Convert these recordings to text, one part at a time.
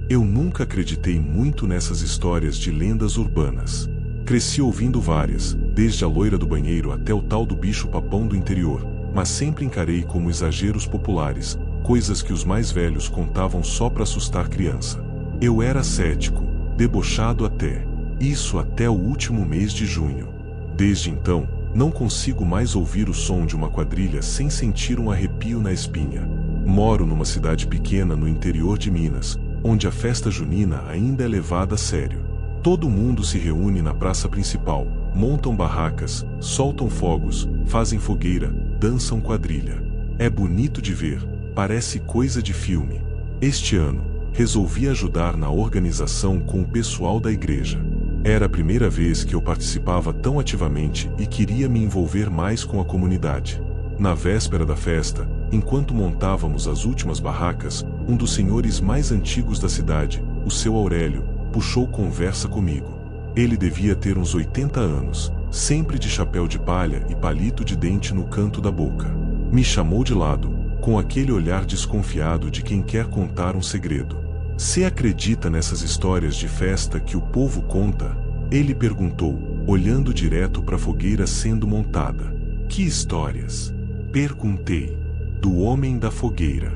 Eu nunca acreditei muito nessas histórias de lendas urbanas. Cresci ouvindo várias, desde a loira do banheiro até o tal do bicho-papão do interior, mas sempre encarei como exageros populares, coisas que os mais velhos contavam só para assustar criança. Eu era cético, debochado até o último mês de junho. Desde então, não consigo mais ouvir o som de uma quadrilha sem sentir um arrepio na espinha. Moro numa cidade pequena no interior de Minas, onde a festa junina ainda é levada a sério. Todo mundo se reúne na praça principal, montam barracas, soltam fogos, fazem fogueira, dançam quadrilha. É bonito de ver, parece coisa de filme. Este ano, resolvi ajudar na organização com o pessoal da igreja. Era a primeira vez que eu participava tão ativamente e queria me envolver mais com a comunidade. Na véspera da festa, enquanto montávamos as últimas barracas, um dos senhores mais antigos da cidade, o seu Aurélio, puxou conversa comigo. Ele devia ter uns 80 anos, sempre de chapéu de palha e palito de dente no canto da boca. Me chamou de lado, com aquele olhar desconfiado de quem quer contar um segredo. "Você acredita nessas histórias de festa que o povo conta?" Ele perguntou, olhando direto para a fogueira sendo montada. "Que histórias?" Perguntei. "Do homem da fogueira."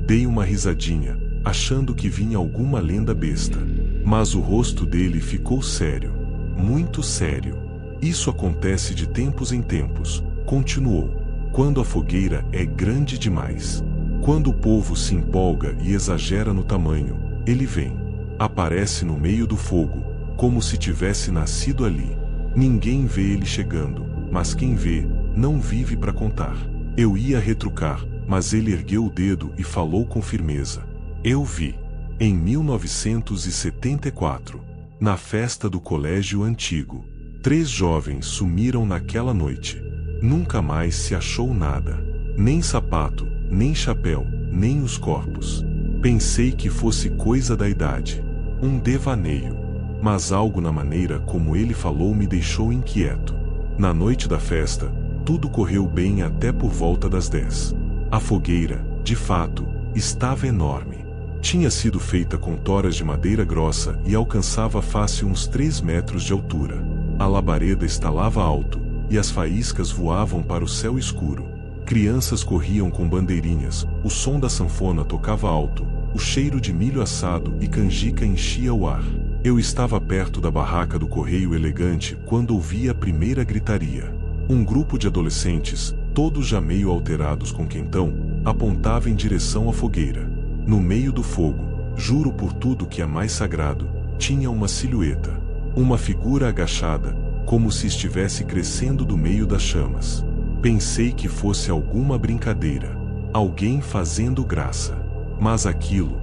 Dei uma risadinha, achando que vinha alguma lenda besta. Mas o rosto dele ficou sério. Muito sério. "Isso acontece de tempos em tempos", continuou. "Quando a fogueira é grande demais. Quando o povo se empolga e exagera no tamanho, ele vem. Aparece no meio do fogo, como se tivesse nascido ali. Ninguém vê ele chegando, mas quem vê, não vive para contar." Eu ia retrucar, mas ele ergueu o dedo e falou com firmeza. "Eu vi. Em 1974, na festa do colégio antigo, 3 jovens sumiram naquela noite. Nunca mais se achou nada. Nem sapato, nem chapéu, nem os corpos. Pensei que fosse coisa da idade. Um devaneio. Mas algo na maneira como ele falou me deixou inquieto. Na noite da festa, tudo correu bem até por volta das 10. A fogueira, de fato, estava enorme. Tinha sido feita com toras de madeira grossa e alcançava fácil uns 3 metros de altura. A labareda estalava alto, e as faíscas voavam para o céu escuro. Crianças corriam com bandeirinhas, o som da sanfona tocava alto, o cheiro de milho assado e canjica enchia o ar. Eu estava perto da barraca do correio elegante quando ouvi a primeira gritaria. Um grupo de adolescentes, todos já meio alterados com quentão, apontava em direção à fogueira. No meio do fogo, juro por tudo que é mais sagrado, tinha uma silhueta. Uma figura agachada, como se estivesse crescendo do meio das chamas. Pensei que fosse alguma brincadeira, alguém fazendo graça. Mas aquilo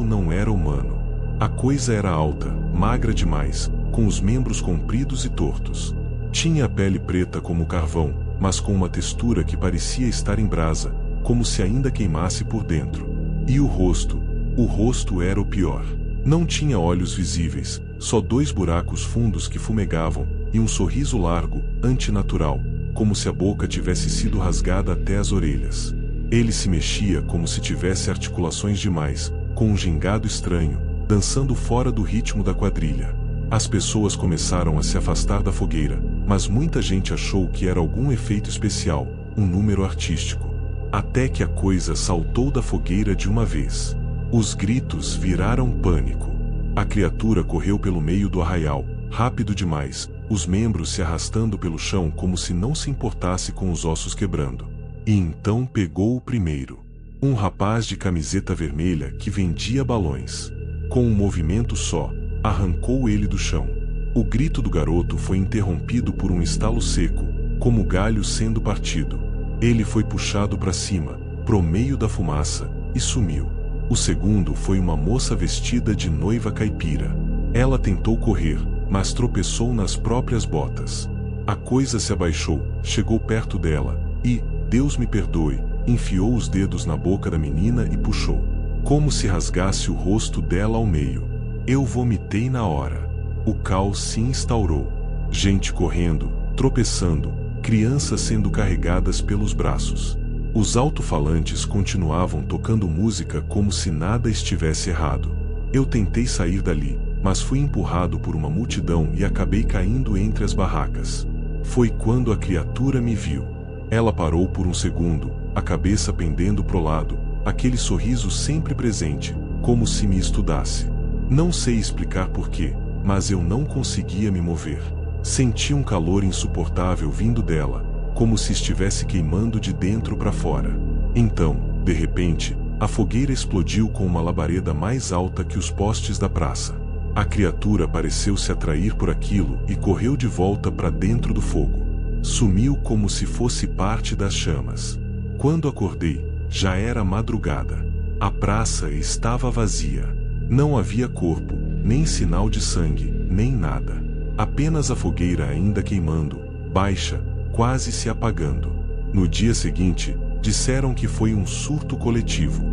não era humano. A coisa era alta, magra demais, com os membros compridos e tortos. Tinha a pele preta como carvão, mas com uma textura que parecia estar em brasa, como se ainda queimasse por dentro. E o rosto era o pior. Não tinha olhos visíveis, só 2 buracos fundos que fumegavam, e um sorriso largo, antinatural, como se a boca tivesse sido rasgada até as orelhas. Ele se mexia como se tivesse articulações demais, com um gingado estranho, dançando fora do ritmo da quadrilha. As pessoas começaram a se afastar da fogueira, mas muita gente achou que era algum efeito especial, um número artístico. Até que a coisa saltou da fogueira de uma vez. Os gritos viraram pânico. A criatura correu pelo meio do arraial, rápido demais, os membros se arrastando pelo chão como se não se importasse com os ossos quebrando. E então pegou o primeiro. Um rapaz de camiseta vermelha que vendia balões. Com um movimento só, arrancou ele do chão. O grito do garoto foi interrompido por um estalo seco, como galho sendo partido. Ele foi puxado para cima, pro meio da fumaça, e sumiu. O segundo foi uma moça vestida de noiva caipira. Ela tentou correr, mas tropeçou nas próprias botas. A coisa se abaixou, chegou perto dela, e, Deus me perdoe, enfiou os dedos na boca da menina e puxou. Como se rasgasse o rosto dela ao meio. Eu vomitei na hora. O caos se instaurou. Gente correndo, tropeçando, crianças sendo carregadas pelos braços. Os alto-falantes continuavam tocando música como se nada estivesse errado. Eu tentei sair dali, mas fui empurrado por uma multidão e acabei caindo entre as barracas. Foi quando a criatura me viu. Ela parou por um segundo, a cabeça pendendo pro lado, aquele sorriso sempre presente, como se me estudasse. Não sei explicar porquê, mas eu não conseguia me mover. Senti um calor insuportável vindo dela, como se estivesse queimando de dentro para fora. Então, de repente, a fogueira explodiu com uma labareda mais alta que os postes da praça. A criatura pareceu se atrair por aquilo e correu de volta para dentro do fogo. Sumiu como se fosse parte das chamas. Quando acordei, já era madrugada. A praça estava vazia. Não havia corpo, nem sinal de sangue, nem nada. Apenas a fogueira ainda queimando, baixa, quase se apagando. No dia seguinte, disseram que foi um surto coletivo.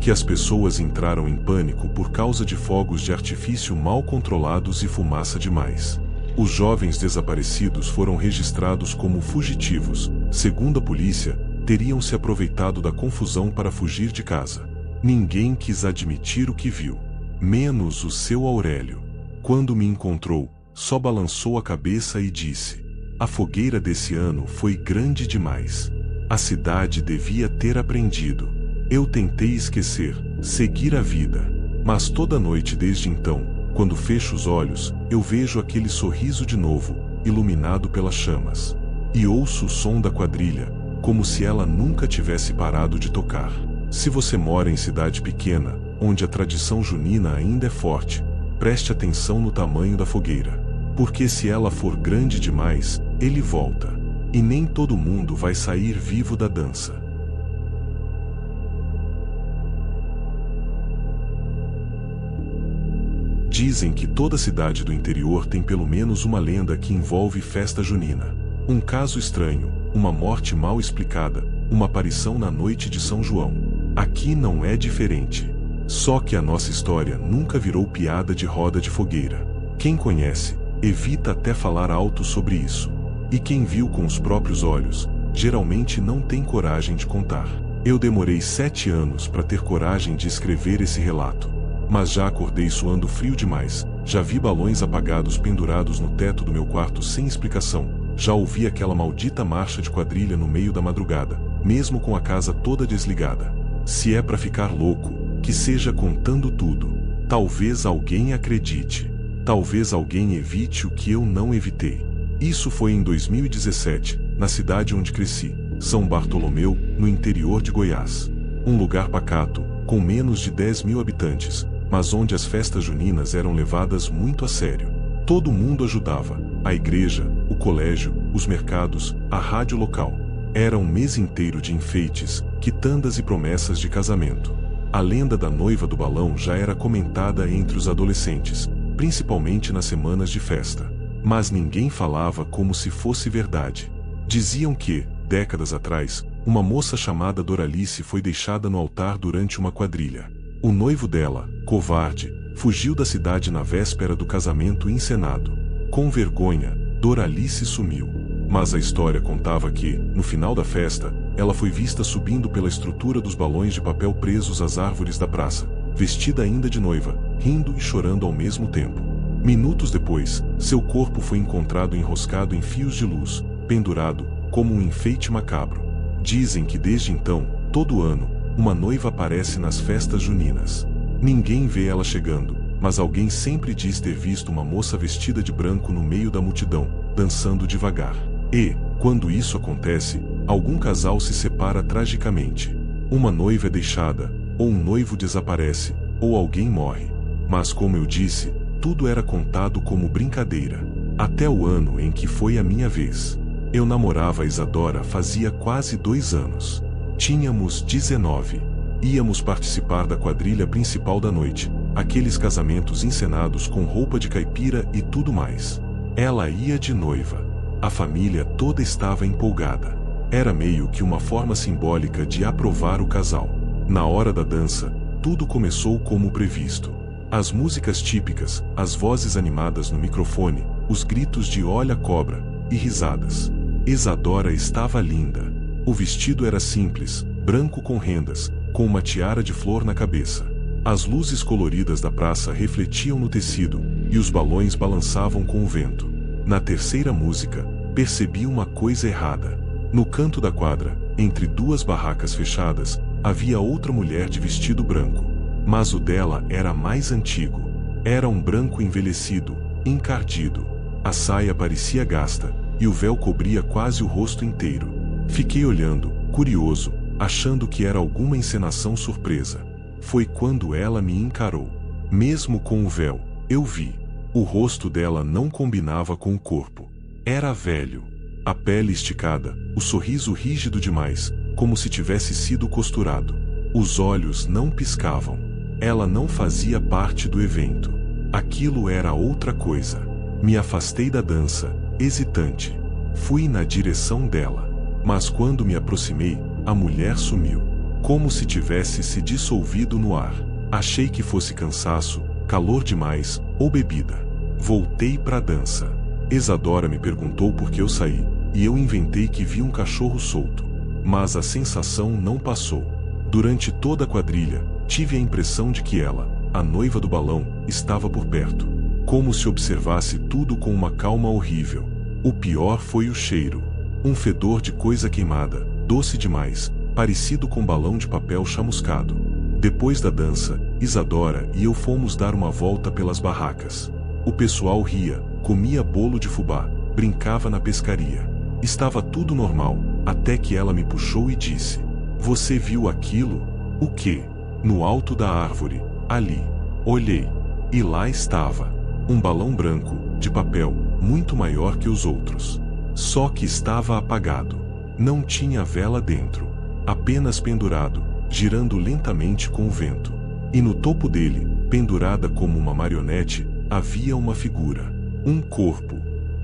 Que as pessoas entraram em pânico por causa de fogos de artifício mal controlados e fumaça demais. Os jovens desaparecidos foram registrados como fugitivos. Segundo a polícia, teriam se aproveitado da confusão para fugir de casa. Ninguém quis admitir o que viu, menos o seu Aurélio. Quando me encontrou, só balançou a cabeça e disse: "A fogueira desse ano foi grande demais. A cidade devia ter aprendido." Eu tentei esquecer, seguir a vida. Mas toda noite desde então, quando fecho os olhos, eu vejo aquele sorriso de novo, iluminado pelas chamas. E ouço o som da quadrilha, como se ela nunca tivesse parado de tocar. Se você mora em cidade pequena, onde a tradição junina ainda é forte, preste atenção no tamanho da fogueira. Porque se ela for grande demais, ele volta. E nem todo mundo vai sair vivo da dança. Dizem que toda cidade do interior tem pelo menos uma lenda que envolve festa junina. Um caso estranho, uma morte mal explicada, uma aparição na noite de São João. Aqui não é diferente. Só que a nossa história nunca virou piada de roda de fogueira. Quem conhece, evita até falar alto sobre isso. E quem viu com os próprios olhos, geralmente não tem coragem de contar. Eu demorei 7 anos para ter coragem de escrever esse relato. Mas já acordei suando frio demais, já vi balões apagados pendurados no teto do meu quarto sem explicação, já ouvi aquela maldita marcha de quadrilha no meio da madrugada, mesmo com a casa toda desligada. Se é para ficar louco, que seja contando tudo. Talvez alguém acredite. Talvez alguém evite o que eu não evitei. Isso foi em 2017, na cidade onde cresci, São Bartolomeu, no interior de Goiás. Um lugar pacato, com menos de 10 mil habitantes, mas onde as festas juninas eram levadas muito a sério. Todo mundo ajudava, a igreja, o colégio, os mercados, a rádio local. Era um mês inteiro de enfeites, quitandas e promessas de casamento. A lenda da noiva do balão já era comentada entre os adolescentes, principalmente nas semanas de festa. Mas ninguém falava como se fosse verdade. Diziam que, décadas atrás, uma moça chamada Doralice foi deixada no altar durante uma quadrilha. O noivo dela, covarde, fugiu da cidade na véspera do casamento encenado. Com vergonha, Doralice sumiu. Mas a história contava que, no final da festa, ela foi vista subindo pela estrutura dos balões de papel presos às árvores da praça, vestida ainda de noiva, rindo e chorando ao mesmo tempo. Minutos depois, seu corpo foi encontrado enroscado em fios de luz, pendurado, como um enfeite macabro. Dizem que desde então, todo ano, uma noiva aparece nas festas juninas. Ninguém vê ela chegando, mas alguém sempre diz ter visto uma moça vestida de branco no meio da multidão, dançando devagar. E, quando isso acontece, algum casal se separa tragicamente. Uma noiva é deixada, ou um noivo desaparece, ou alguém morre. Mas como eu disse, tudo era contado como brincadeira. Até o ano em que foi a minha vez. Eu namorava a Isadora fazia quase 2 anos. Tínhamos 19. Íamos participar da quadrilha principal da noite, aqueles casamentos encenados com roupa de caipira e tudo mais. Ela ia de noiva. A família toda estava empolgada. Era meio que uma forma simbólica de aprovar o casal. Na hora da dança, tudo começou como previsto. As músicas típicas, as vozes animadas no microfone, os gritos de "olha a cobra" e risadas. Isadora estava linda. O vestido era simples, branco com rendas, com uma tiara de flor na cabeça. As luzes coloridas da praça refletiam no tecido, e os balões balançavam com o vento. Na terceira música, percebi uma coisa errada. No canto da quadra, entre duas barracas fechadas, havia outra mulher de vestido branco. Mas o dela era mais antigo. Era um branco envelhecido, encardido. A saia parecia gasta, e o véu cobria quase o rosto inteiro. Fiquei olhando, curioso, achando que era alguma encenação surpresa. Foi quando ela me encarou. Mesmo com o véu, eu vi. O rosto dela não combinava com o corpo. Era velho. A pele esticada, o sorriso rígido demais, como se tivesse sido costurado. Os olhos não piscavam. Ela não fazia parte do evento. Aquilo era outra coisa. Me afastei da dança, hesitante. Fui na direção dela. Mas quando me aproximei, a mulher sumiu. Como se tivesse se dissolvido no ar. Achei que fosse cansaço, calor demais, ou bebida. Voltei para a dança. Isadora me perguntou por que eu saí, e eu inventei que vi um cachorro solto. Mas a sensação não passou. Durante toda a quadrilha, tive a impressão de que ela, a noiva do balão, estava por perto. Como se observasse tudo com uma calma horrível. O pior foi o cheiro. Um fedor de coisa queimada, doce demais, parecido com balão de papel chamuscado. Depois da dança, Isadora e eu fomos dar uma volta pelas barracas. O pessoal ria, comia bolo de fubá, brincava na pescaria. Estava tudo normal, até que ela me puxou e disse: "Você viu aquilo?" "O quê?" "No alto da árvore, ali." Olhei. E lá estava. Um balão branco, de papel, muito maior que os outros. Só que estava apagado. Não tinha vela dentro. Apenas pendurado, girando lentamente com o vento. E no topo dele, pendurada como uma marionete, havia uma figura. Um corpo.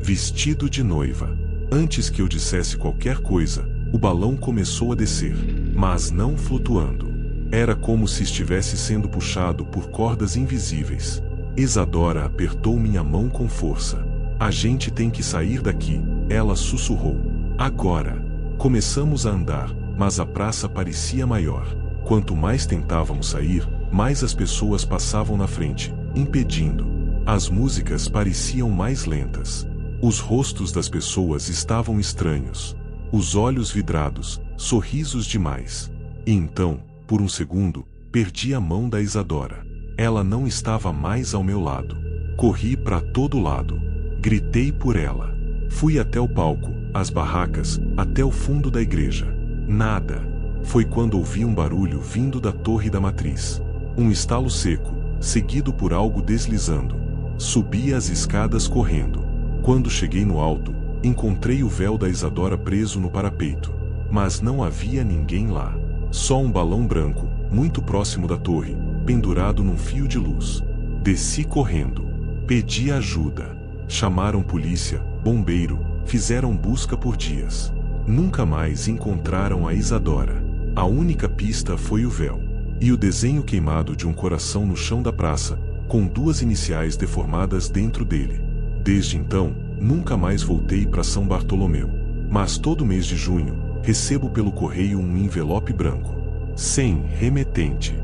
Vestido de noiva. Antes que eu dissesse qualquer coisa, o balão começou a descer. Mas não flutuando. Era como se estivesse sendo puxado por cordas invisíveis. Isadora apertou minha mão com força. "A gente tem que sair daqui", ela sussurrou. "Agora." Começamos a andar, mas a praça parecia maior. Quanto mais tentávamos sair, mais as pessoas passavam na frente, impedindo. As músicas pareciam mais lentas. Os rostos das pessoas estavam estranhos. Os olhos vidrados, sorrisos demais. E então, por um segundo, perdi a mão da Isadora. Ela não estava mais ao meu lado. Corri para todo lado. Gritei por ela. Fui até o palco, as barracas, até o fundo da igreja. Nada. Foi quando ouvi um barulho vindo da torre da matriz. Um estalo seco, seguido por algo deslizando. Subi as escadas correndo. Quando cheguei no alto, encontrei o véu da Isadora preso no parapeito. Mas não havia ninguém lá. Só um balão branco, muito próximo da torre, pendurado num fio de luz. Desci correndo. Pedi ajuda. Chamaram polícia, bombeiro, fizeram busca por dias. Nunca mais encontraram a Isadora. A única pista foi o véu. E o desenho queimado de um coração no chão da praça, com duas iniciais deformadas dentro dele. Desde então, nunca mais voltei para São Bartolomeu. Mas todo mês de junho, recebo pelo correio um envelope branco. Sem remetente.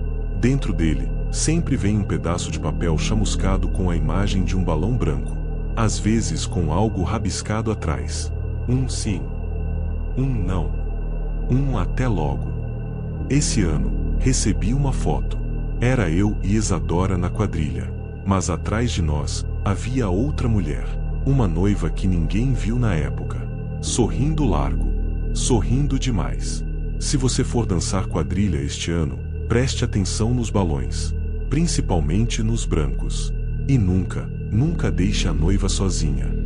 Dentro dele, sempre vem um pedaço de papel chamuscado com a imagem de um balão branco. Às vezes com algo rabiscado atrás. Um sim. Um não. Um até logo. Esse ano, recebi uma foto. Era eu e Isadora na quadrilha. Mas atrás de nós, havia outra mulher. Uma noiva que ninguém viu na época. Sorrindo largo. Sorrindo demais. Se você for dançar quadrilha este ano, preste atenção nos balões. Principalmente nos brancos. E nunca, nunca deixe a noiva sozinha.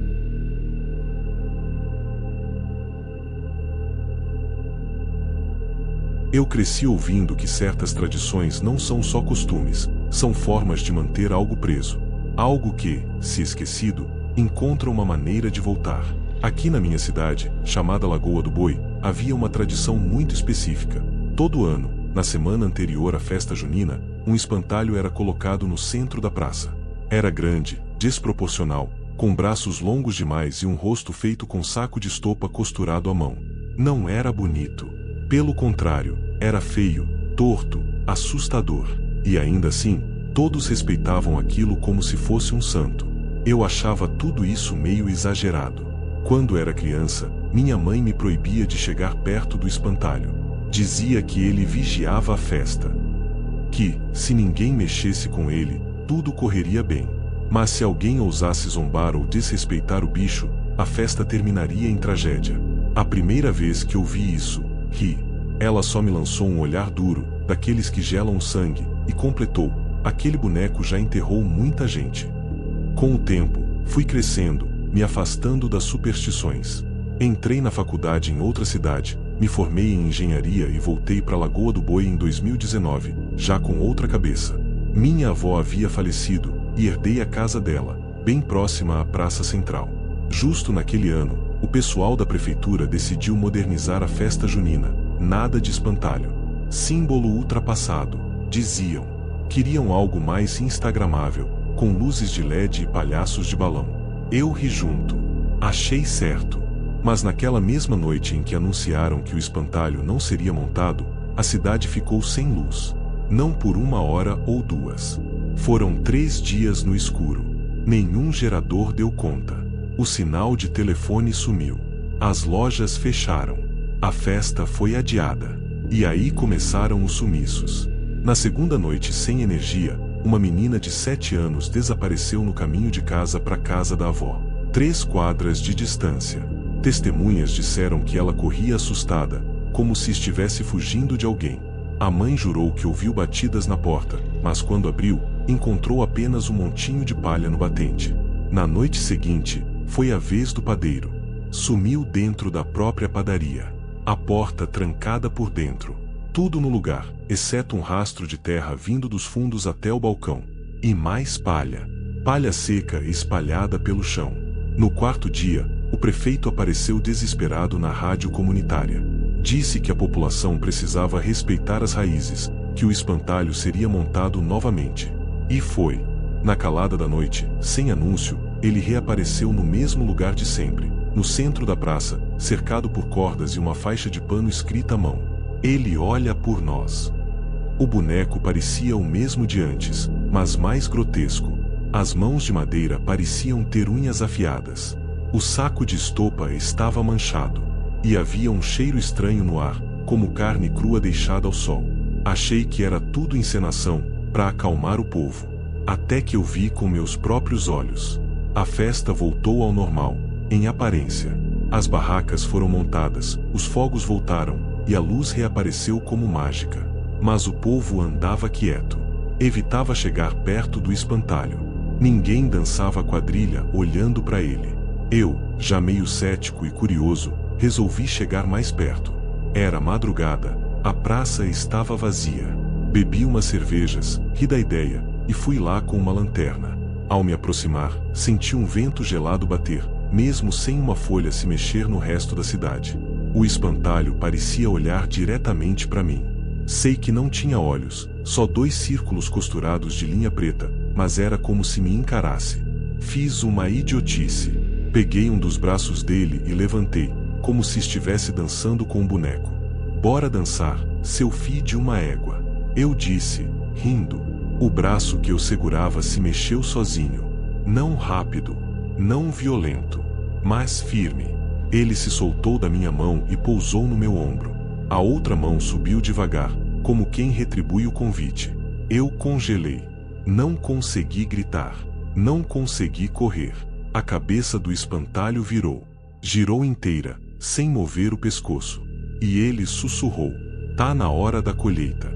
Eu cresci ouvindo que certas tradições não são só costumes, são formas de manter algo preso. Algo que, se esquecido, encontra uma maneira de voltar. Aqui na minha cidade, chamada Lagoa do Boi, havia uma tradição muito específica. Todo ano, na semana anterior à festa junina, um espantalho era colocado no centro da praça. Era grande, desproporcional, com braços longos demais e um rosto feito com saco de estopa costurado à mão. Não era bonito. Pelo contrário, era feio, torto, assustador. E ainda assim, todos respeitavam aquilo como se fosse um santo. Eu achava tudo isso meio exagerado. Quando era criança, minha mãe me proibia de chegar perto do espantalho. Dizia que ele vigiava a festa. Que, se ninguém mexesse com ele, tudo correria bem. Mas se alguém ousasse zombar ou desrespeitar o bicho, a festa terminaria em tragédia. A primeira vez que eu vi isso, ri. Ela só me lançou um olhar duro, daqueles que gelam o sangue, e completou: aquele boneco já enterrou muita gente. Com o tempo, fui crescendo, me afastando das superstições. Entrei na faculdade em outra cidade, me formei em engenharia e voltei para Lagoa do Boi em 2019, já com outra cabeça. Minha avó havia falecido, e herdei a casa dela, bem próxima à Praça Central. Justo naquele ano, o pessoal da prefeitura decidiu modernizar a festa junina. Nada de espantalho. Símbolo ultrapassado, diziam. Queriam algo mais instagramável, com luzes de LED e palhaços de balão. Eu ri junto. Achei certo. Mas naquela mesma noite em que anunciaram que o espantalho não seria montado, a cidade ficou sem luz. Não por 1 hora ou 2. Foram 3 dias no escuro. Nenhum gerador deu conta. O sinal de telefone sumiu. As lojas fecharam. A festa foi adiada. E aí começaram os sumiços. Na segunda noite sem energia, uma menina de 7 anos desapareceu no caminho de casa para a casa da avó. 3 quadras de distância. Testemunhas disseram que ela corria assustada, como se estivesse fugindo de alguém. A mãe jurou que ouviu batidas na porta, mas quando abriu, encontrou apenas um montinho de palha no batente. Na noite seguinte, foi a vez do padeiro. Sumiu dentro da própria padaria. A porta trancada por dentro. Tudo no lugar, exceto um rastro de terra vindo dos fundos até o balcão. E mais palha. Palha seca espalhada pelo chão. No 4º dia, o prefeito apareceu desesperado na rádio comunitária. Disse que a população precisava respeitar as raízes, que o espantalho seria montado novamente. E foi. Na calada da noite, sem anúncio, ele reapareceu no mesmo lugar de sempre, no centro da praça, cercado por cordas e uma faixa de pano escrita à mão. Ele olha por nós. O boneco parecia o mesmo de antes, mas mais grotesco. As mãos de madeira pareciam ter unhas afiadas. O saco de estopa estava manchado. E havia um cheiro estranho no ar, como carne crua deixada ao sol. Achei que era tudo encenação, para acalmar o povo. Até que eu vi com meus próprios olhos. A festa voltou ao normal, em aparência. As barracas foram montadas, os fogos voltaram, e a luz reapareceu como mágica. Mas o povo andava quieto. Evitava chegar perto do espantalho. Ninguém dançava quadrilha olhando para ele. Eu, já meio cético e curioso, resolvi chegar mais perto. Era madrugada, a praça estava vazia. Bebi umas cervejas, ri da ideia, e fui lá com uma lanterna. Ao me aproximar, senti um vento gelado bater, mesmo sem uma folha se mexer no resto da cidade. O espantalho parecia olhar diretamente para mim. Sei que não tinha olhos, só 2 círculos costurados de linha preta, mas era como se me encarasse. Fiz uma idiotice. Peguei um dos braços dele e levantei, como se estivesse dançando com um boneco. Bora dançar, seu filho de uma égua. Eu disse, rindo. O braço que eu segurava se mexeu sozinho. Não rápido, não violento, mas firme. Ele se soltou da minha mão e pousou no meu ombro. A outra mão subiu devagar, como quem retribui o convite. Eu congelei. Não consegui gritar. Não consegui correr. A cabeça do espantalho virou. Girou inteira, sem mover o pescoço. E ele sussurrou: tá na hora da colheita.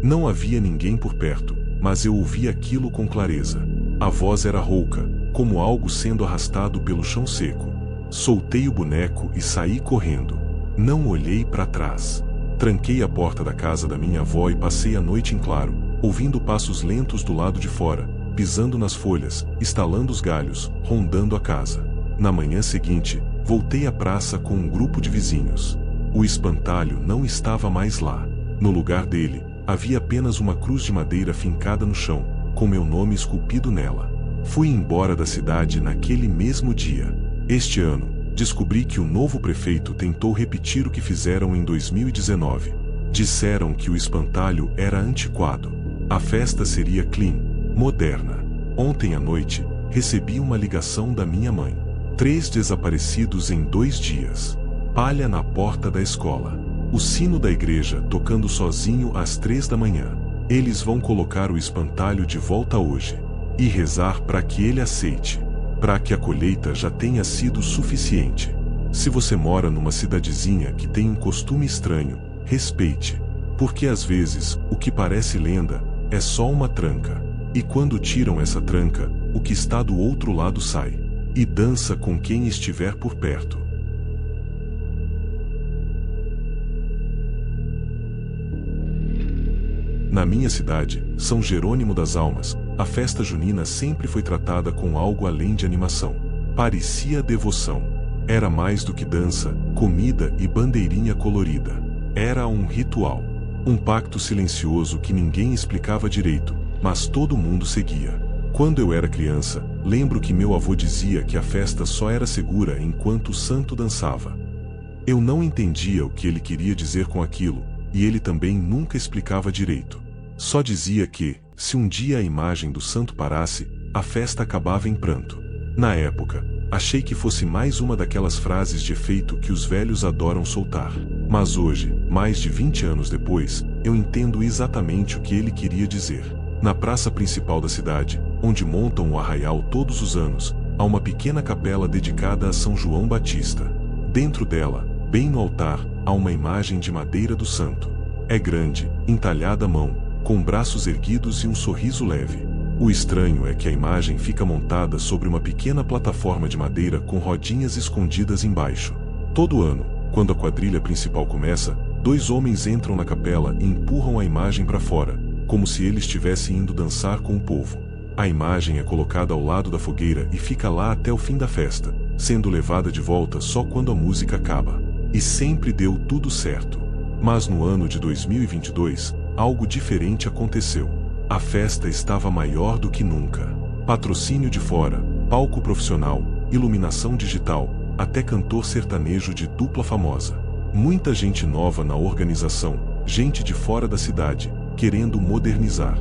Não havia ninguém por perto, mas eu ouvi aquilo com clareza. A voz era rouca, como algo sendo arrastado pelo chão seco. Soltei o boneco e saí correndo. Não olhei para trás. Tranquei a porta da casa da minha avó e passei a noite em claro, ouvindo passos lentos do lado de fora, pisando nas folhas, estalando os galhos, rondando a casa. Na manhã seguinte, voltei à praça com um grupo de vizinhos. O espantalho não estava mais lá. No lugar dele, havia apenas uma cruz de madeira fincada no chão, com meu nome esculpido nela. Fui embora da cidade naquele mesmo dia. Este ano, descobri que o novo prefeito tentou repetir o que fizeram em 2019. Disseram que o espantalho era antiquado. A festa seria clean, moderna. Ontem à noite, recebi uma ligação da minha mãe. 3 desaparecidos em 2 dias. Palha na porta da escola. O sino da igreja tocando sozinho às 3 da manhã. Eles vão colocar o espantalho de volta hoje. E rezar para que ele aceite. Para que a colheita já tenha sido suficiente. Se você mora numa cidadezinha que tem um costume estranho, respeite. Porque às vezes, o que parece lenda, é só uma tranca. E quando tiram essa tranca, o que está do outro lado sai. E dança com quem estiver por perto. Na minha cidade, São Jerônimo das Almas, a festa junina sempre foi tratada com algo além de animação. Parecia devoção. Era mais do que dança, comida e bandeirinha colorida. Era um ritual. Um pacto silencioso que ninguém explicava direito, mas todo mundo seguia. Quando eu era criança, lembro que meu avô dizia que a festa só era segura enquanto o santo dançava. Eu não entendia o que ele queria dizer com aquilo, e ele também nunca explicava direito. Só dizia que, se um dia a imagem do santo parasse, a festa acabava em pranto. Na época, achei que fosse mais uma daquelas frases de efeito que os velhos adoram soltar. Mas hoje, mais de 20 anos depois, eu entendo exatamente o que ele queria dizer. Na praça principal da cidade, onde montam o arraial todos os anos, há uma pequena capela dedicada a São João Batista. Dentro dela, bem no altar, há uma imagem de madeira do santo. É grande, entalhada à mão, com braços erguidos e um sorriso leve. O estranho é que a imagem fica montada sobre uma pequena plataforma de madeira com rodinhas escondidas embaixo. Todo ano, quando a quadrilha principal começa, 2 homens entram na capela e empurram a imagem para fora, como se ele estivesse indo dançar com o povo. A imagem é colocada ao lado da fogueira e fica lá até o fim da festa, sendo levada de volta só quando a música acaba. E sempre deu tudo certo. Mas no ano de 2022, algo diferente aconteceu. A festa estava maior do que nunca. Patrocínio de fora, palco profissional, iluminação digital, até cantor sertanejo de dupla famosa. Muita gente nova na organização, gente de fora da cidade, querendo modernizar.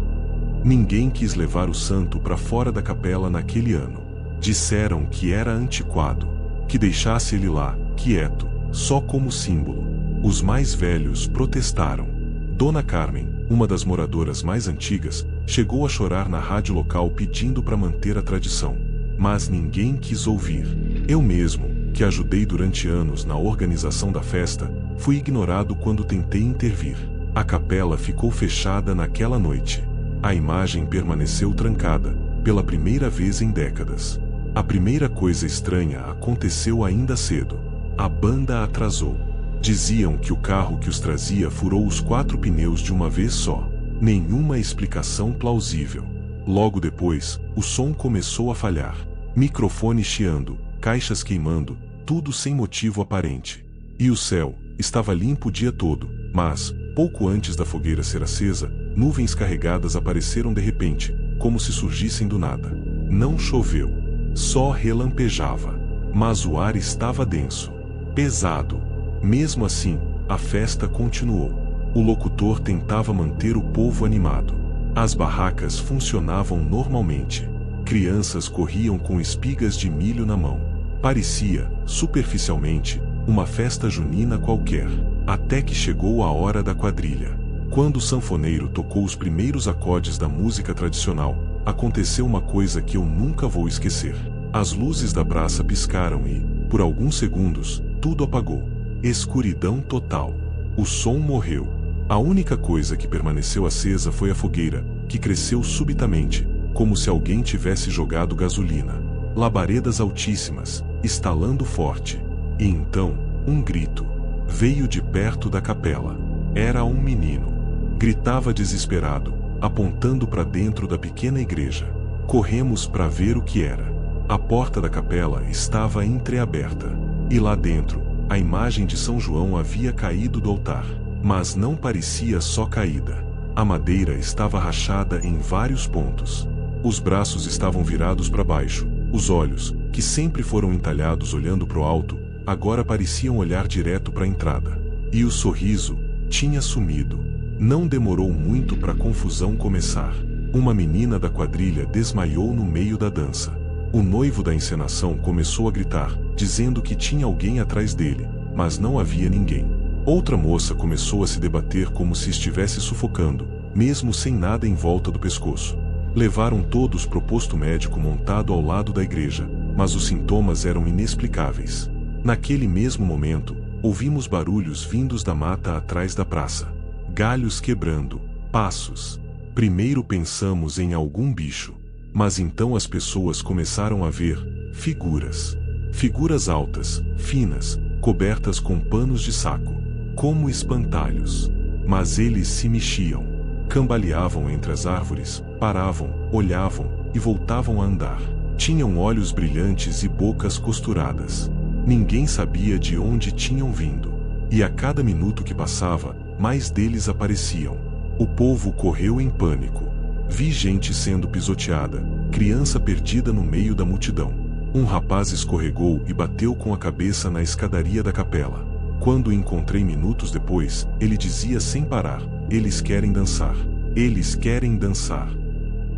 Ninguém quis levar o santo para fora da capela naquele ano. Disseram que era antiquado, que deixasse ele lá, quieto, só como símbolo. Os mais velhos protestaram. Dona Carmen, uma das moradoras mais antigas, chegou a chorar na rádio local pedindo para manter a tradição. Mas ninguém quis ouvir. Eu mesmo, que ajudei durante anos na organização da festa, fui ignorado quando tentei intervir. A capela ficou fechada naquela noite. A imagem permaneceu trancada, pela primeira vez em décadas. A primeira coisa estranha aconteceu ainda cedo. A banda atrasou. Diziam que o carro que os trazia furou os 4 pneus de uma vez só. Nenhuma explicação plausível. Logo depois, o som começou a falhar. Microfone chiando, caixas queimando, tudo sem motivo aparente. E o céu estava limpo o dia todo, mas, pouco antes da fogueira ser acesa, nuvens carregadas apareceram de repente, como se surgissem do nada. Não choveu. Só relampejava. Mas o ar estava denso. Pesado. Mesmo assim, a festa continuou. O locutor tentava manter o povo animado. As barracas funcionavam normalmente. Crianças corriam com espigas de milho na mão. Parecia, superficialmente, uma festa junina qualquer. Até que chegou a hora da quadrilha. Quando o sanfoneiro tocou os primeiros acordes da música tradicional, aconteceu uma coisa que eu nunca vou esquecer. As luzes da praça piscaram e, por alguns segundos, tudo apagou. Escuridão total. O som morreu. A única coisa que permaneceu acesa foi a fogueira, que cresceu subitamente, como se alguém tivesse jogado gasolina. Labaredas altíssimas, estalando forte. E então, um grito. Veio de perto da capela. Era um menino. Gritava desesperado, apontando para dentro da pequena igreja. Corremos para ver o que era. A porta da capela estava entreaberta. E lá dentro, a imagem de São João havia caído do altar. Mas não parecia só caída. A madeira estava rachada em vários pontos. Os braços estavam virados para baixo. Os olhos, que sempre foram entalhados olhando para o alto, agora pareciam olhar direto para a entrada. E o sorriso tinha sumido. Não demorou muito para a confusão começar. Uma menina da quadrilha desmaiou no meio da dança. O noivo da encenação começou a gritar, dizendo que tinha alguém atrás dele, mas não havia ninguém. Outra moça começou a se debater como se estivesse sufocando, mesmo sem nada em volta do pescoço. Levaram todos para o posto médico montado ao lado da igreja, mas os sintomas eram inexplicáveis. Naquele mesmo momento, ouvimos barulhos vindos da mata atrás da praça. Galhos quebrando, passos. Primeiro pensamos em algum bicho, mas então as pessoas começaram a ver figuras. Figuras altas, finas, cobertas com panos de saco, como espantalhos. Mas eles se mexiam, cambaleavam entre as árvores, paravam, olhavam e voltavam a andar. Tinham olhos brilhantes e bocas costuradas. Ninguém sabia de onde tinham vindo. E a cada minuto que passava, mais deles apareciam. O povo correu em pânico. Vi gente sendo pisoteada, criança perdida no meio da multidão. Um rapaz escorregou e bateu com a cabeça na escadaria da capela. Quando o encontrei minutos depois, ele dizia sem parar: "Eles querem dançar. Eles querem dançar."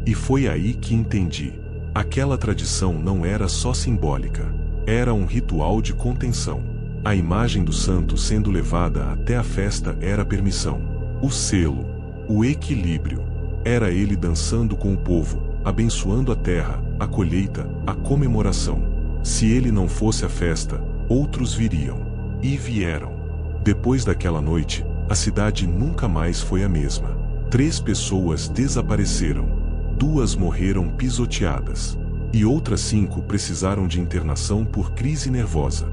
E foi aí que entendi. Aquela tradição não era só simbólica. Era um ritual de contenção. A imagem do santo sendo levada até a festa era a permissão. O selo, o equilíbrio. Era ele dançando com o povo, abençoando a terra, a colheita, a comemoração. Se ele não fosse a festa, outros viriam. E vieram. Depois daquela noite, a cidade nunca mais foi a mesma. 3 pessoas desapareceram. 2 morreram pisoteadas. E outras 5 precisaram de internação por crise nervosa.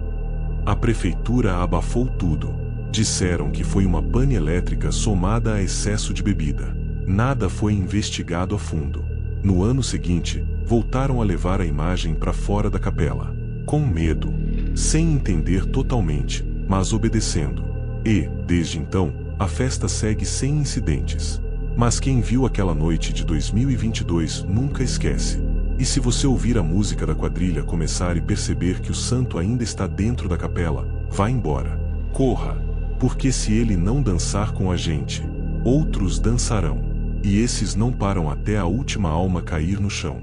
A prefeitura abafou tudo. Disseram que foi uma pane elétrica somada a excesso de bebida. Nada foi investigado a fundo. No ano seguinte, voltaram a levar a imagem para fora da capela. Com medo. Sem entender totalmente, mas obedecendo. E, desde então, a festa segue sem incidentes. Mas quem viu aquela noite de 2022 nunca esquece. E se você ouvir a música da quadrilha começar e perceber que o santo ainda está dentro da capela, vá embora. Corra, porque se ele não dançar com a gente, outros dançarão. E esses não param até a última alma cair no chão.